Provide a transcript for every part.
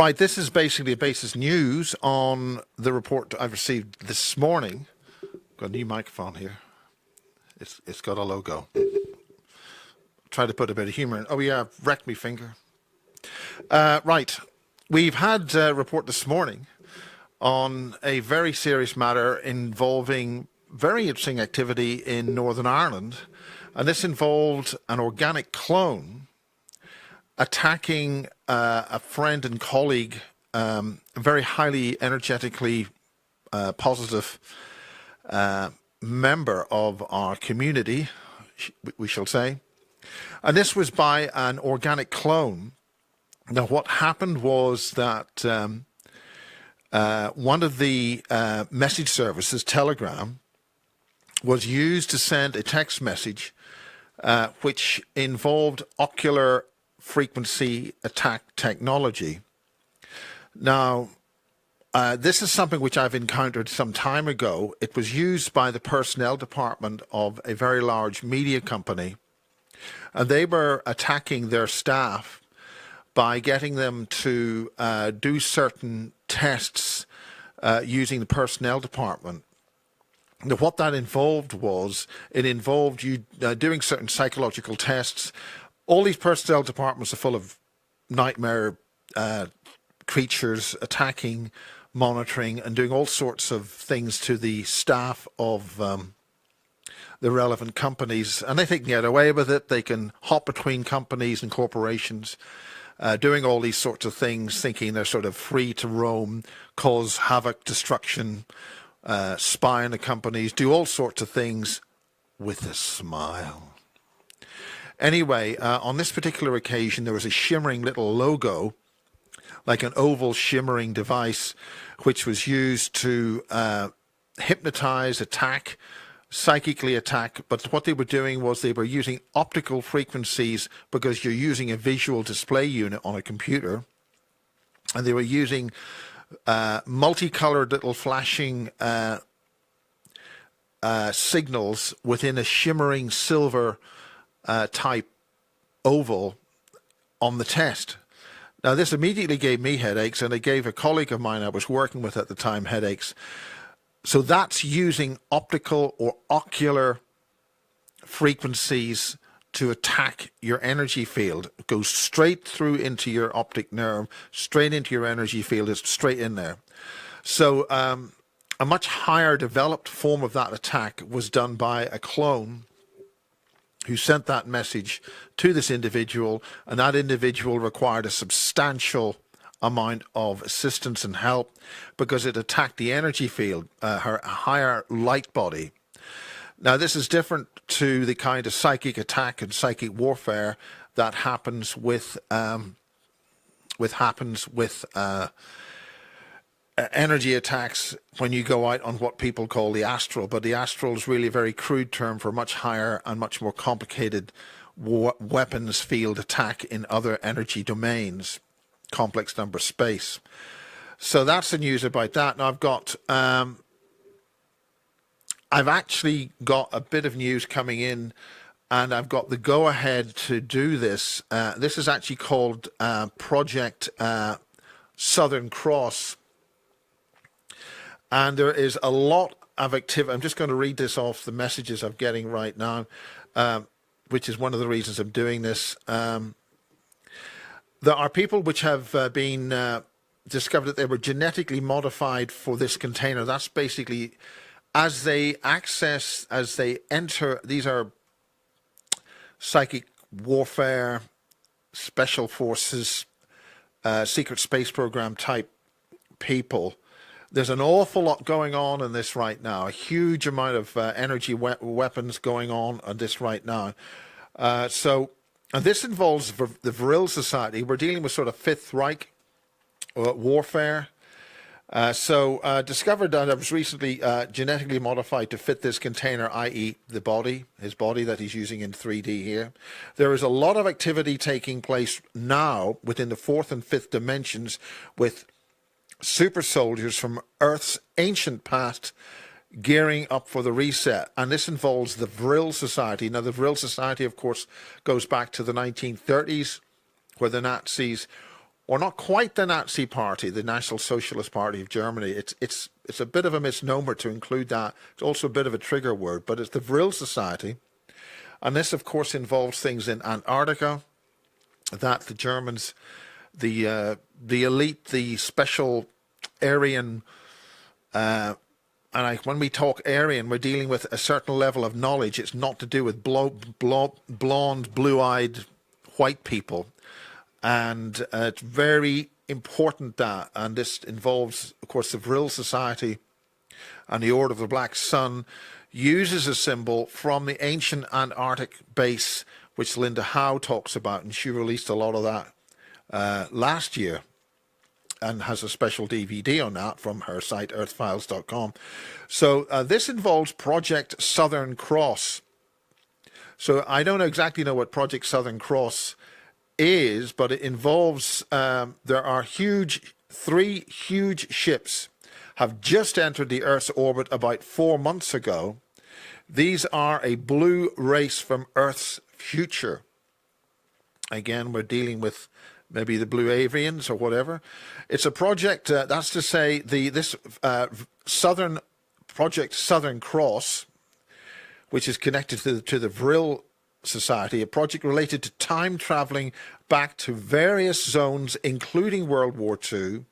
Right, this is basically a basis news on the report I've received this morning. Got a new microphone here. It's got a logo. Try to put a bit of humour in. Oh yeah, wrecked me finger. Right, we've had a report this morning on a very serious matter involving very interesting activity in Northern Ireland, and this involved an organic clone attacking a friend and colleague, a very highly energetically positive member of our community, we shall say. And this was by an organic clone. Now, what happened was that one of the message services, Telegram, was used to send a text message which involved ocular frequency attack technology. Now, this is something which I've encountered some time ago. It was used by the personnel department of a very large media company, and they were attacking their staff by getting them to do certain tests using the personnel department. Now, what that involved was, it involved you doing certain psychological tests. All these personnel departments are full of nightmare creatures attacking, monitoring, and doing all sorts of things to the staff of the relevant companies. And they think they can get away with it. They can hop between companies and corporations, doing all these sorts of things, thinking they're sort of free to roam, cause havoc, destruction, spy on the companies, do all sorts of things with a smile. Anyway, on this particular occasion, there was a shimmering little logo, like an oval shimmering device, which was used to hypnotize, attack, psychically attack. But what they were doing was they were using optical frequencies, because you're using a visual display unit on a computer. And they were using multicolored little flashing signals within a shimmering silver type oval on the test. Now, this immediately gave me headaches, and it gave a colleague of mine I was working with at the time headaches. So that's using optical or ocular frequencies to attack your energy field. It goes straight through into your optic nerve, straight into your energy field. It's straight in there. So a much higher developed form of that attack was done by a clone who sent that message to this individual, and that individual required a substantial amount of assistance and help because it attacked the energy field, her higher light body. Now, this is different to the kind of psychic attack and psychic warfare that happens with energy attacks when you go out on what people call the astral. But the astral is really a very crude term for a much higher and much more complicated weapons field attack in other energy domains, complex number space. So that's the news about that. Now I've actually got a bit of news coming in, and I've got the go-ahead to do this. This is actually called Project Southern Cross. And there is a lot of activity. I'm just going to read this off the messages I'm getting right now, which is one of the reasons I'm doing this. There are people which have been discovered that they were genetically modified for this container. That's basically as they access, as they enter, these are psychic warfare, special forces, secret space program type people. There's an awful lot going on in this right now, a huge amount of energy weapons going on this right now. And this involves the Vril Society. We're dealing with sort of Fifth Reich warfare. Discovered that it was recently genetically modified to fit this container, i.e. the body, his body that he's using in 3D here. There is a lot of activity taking place now within the fourth and fifth dimensions with super soldiers from Earth's ancient past gearing up for the reset. And this involves the Vril Society. Now, the Vril Society, of course, goes back to the 1930s, where the Nazis or not quite the Nazi Party, the National Socialist Party of Germany. It's a bit of a misnomer to include that. It's also a bit of a trigger word, but it's the Vril Society. And this, of course, involves things in Antarctica that the Germans, the elite, the special Aryan, when we talk Aryan, we're dealing with a certain level of knowledge. It's not to do with blonde, blue-eyed white people. And it's very important that, and this involves, of course, the Vril Society and the Order of the Black Sun, uses a symbol from the ancient Antarctic base, which Linda Howe talks about, and she released a lot of that last year and has a special DVD on that from her site, earthfiles.com. So this involves Project Southern Cross. So I don't exactly know what Project Southern Cross is, but it involves, there are three huge ships have just entered the Earth's orbit about 4 months ago. These are a blue race from Earth's future. Again, we're dealing with maybe the Blue Avians or whatever. It's a project, that's to say, this Project Southern Cross, which is connected to the Vril Society, a project related to time traveling back to various zones, including World War II.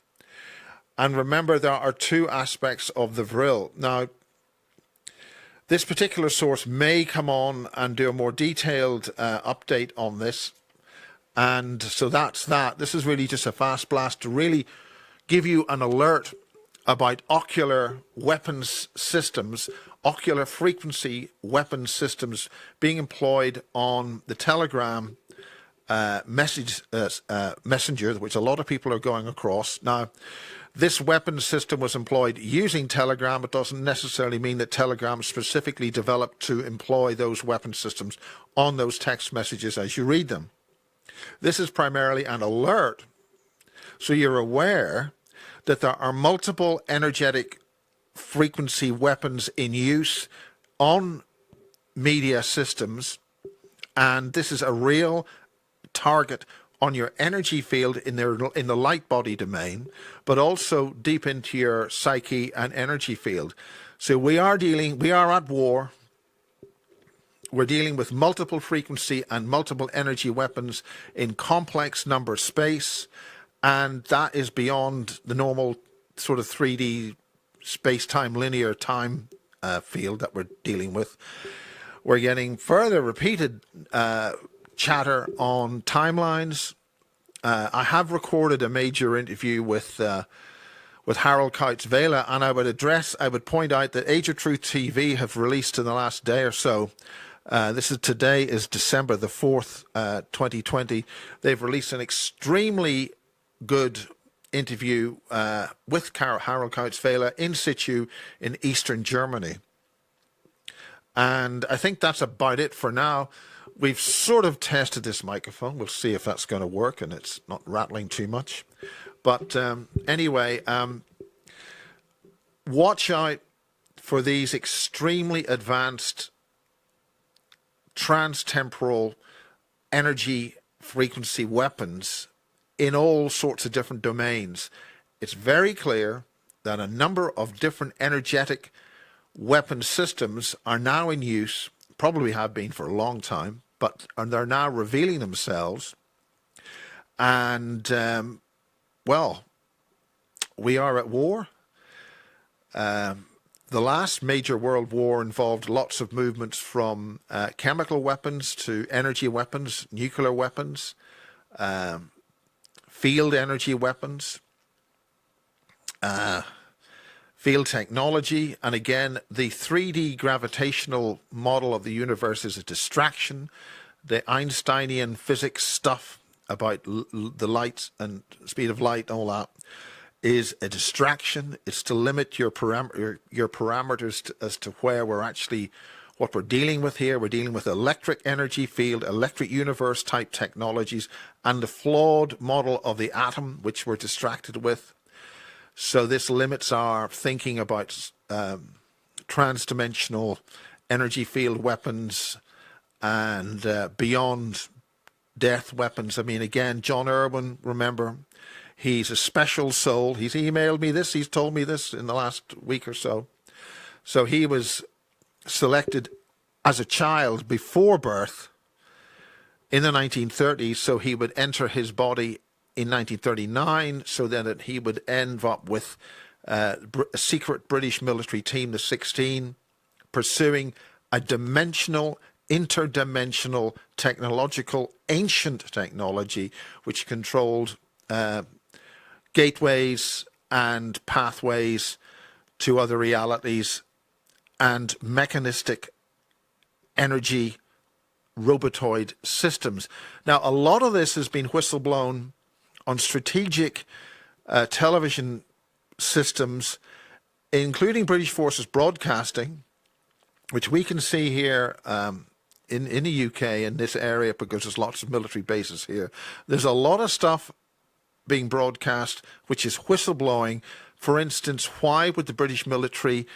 And remember, there are two aspects of the Vril. Now, this particular source may come on and do a more detailed update on this. And so that's that. This is really just a fast blast to really give you an alert about ocular weapons systems, ocular frequency weapons systems being employed on the Telegram messenger, which a lot of people are going across. Now, this weapons system was employed using Telegram. It doesn't necessarily mean that Telegram specifically developed to employ those weapon systems on those text messages as you read them. This is primarily an alert, so you're aware that there are multiple energetic frequency weapons in use on media systems, and this is a real target on your energy field in the light body domain, but also deep into your psyche and energy field. So we are at war. We're dealing with multiple frequency and multiple energy weapons in complex number space, and that is beyond the normal sort of 3D space-time linear time field that we're dealing with. We're getting further repeated chatter on timelines. I have recorded a major interview with Harold Couch-Vela, and I would point out that Age of Truth TV have released in the last day or so. Today is December the 4th, 2020. They've released an extremely good interview with Harold Couch-Vela in situ in Eastern Germany. And I think that's about it for now. We've sort of tested this microphone. We'll see if that's going to work and it's not rattling too much. But anyway, watch out for these extremely advanced trans-temporal energy frequency weapons in all sorts of different domains. It's very clear that a number of different energetic weapon systems are now in use, probably have been for a long time, but they're now revealing themselves. And, well, we are at war. The last major world war involved lots of movements from chemical weapons to energy weapons, nuclear weapons, field energy weapons, field technology. And again, the 3D gravitational model of the universe is a distraction. The Einsteinian physics stuff about the light and speed of light and all that is a distraction. It's to limit your parameters as to where we're actually, what we're dealing with here. We're dealing with electric energy field, electric universe type technologies, and the flawed model of the atom, which we're distracted with. So this limits our thinking about trans-dimensional energy field weapons and beyond death weapons. I mean, again, John Irwin, remember, he's a special soul. He's emailed me this. He's told me this in the last week or so. So he was selected as a child before birth in the 1930s, so he would enter his body in 1939, so then that he would end up with a secret British military team, the 16, pursuing a interdimensional technological, ancient technology, which controlled gateways and pathways to other realities and mechanistic energy robotoid systems. Now, a lot of this has been whistleblown on strategic television systems, including British Forces Broadcasting, which we can see here in the UK, in this area, because there's lots of military bases here. There's a lot of stuff being broadcast which is whistleblowing. For instance, why would the British military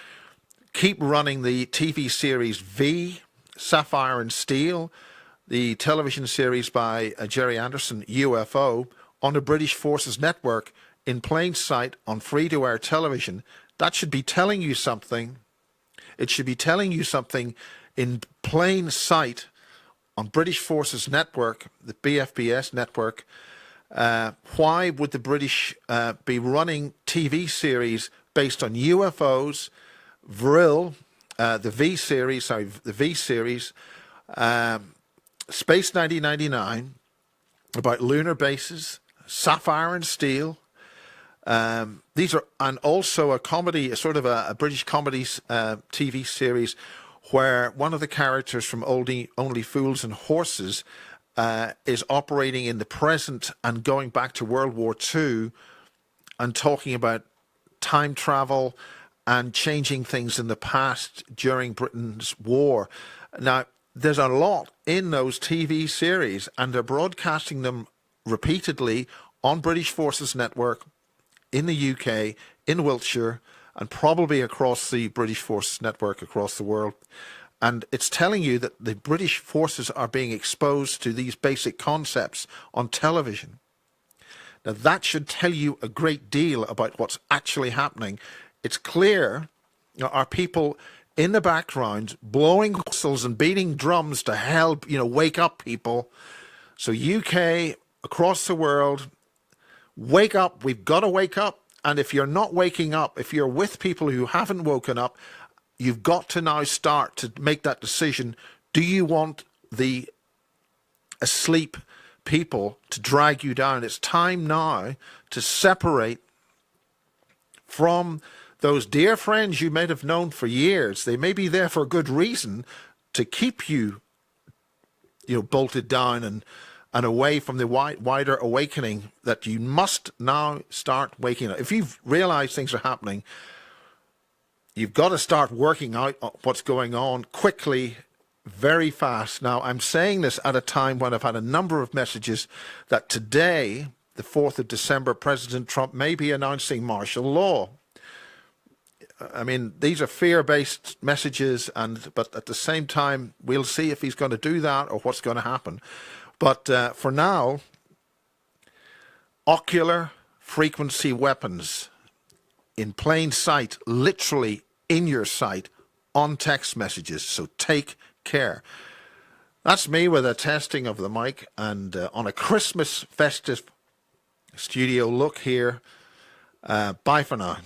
keep running the TV series V, Sapphire and Steel, the television series by Jerry Anderson, UFO, on the British Forces Network in plain sight on free-to-air television? That should be telling you something. It should be telling you something in plain sight on British Forces Network, the BFBS network. Why would the British be running TV series based on UFOs, Vril, the V series, Space 1999, about lunar bases, Sapphire and Steel. These are, and also a comedy, a sort of a British comedy TV series where one of the characters from Only Fools and Horses is operating in the present and going back to World War II and talking about time travel and changing things in the past during Britain's war. Now, there's a lot in those TV series, and they're broadcasting them repeatedly on British Forces Network in the UK, in Wiltshire, and probably across the British Forces Network across the world. And it's telling you that the British forces are being exposed to these basic concepts on television. Now, that should tell you a great deal about what's actually happening. It's clear, are people in the background blowing whistles and beating drums to help, wake up people. So UK, across the world, wake up. We've got to wake up. And if you're not waking up, if you're with people who haven't woken up, you've got to now start to make that decision. Do you want the asleep people to drag you down? It's time now to separate from those dear friends you might have known for years. They may be there for a good reason to keep you, bolted down and away from the wider awakening that you must now start waking up. If you've realized things are happening, you've got to start working out what's going on quickly, very fast. Now, I'm saying this at a time when I've had a number of messages that today, the 4th of December, President Trump may be announcing martial law. I mean, these are fear-based messages, but at the same time, we'll see if he's going to do that or what's going to happen. But for now, ocular frequency weapons in plain sight, literally in your sight, on text messages. So take care. That's me with a testing of the mic and on a Christmas festive studio look here. Bye for now.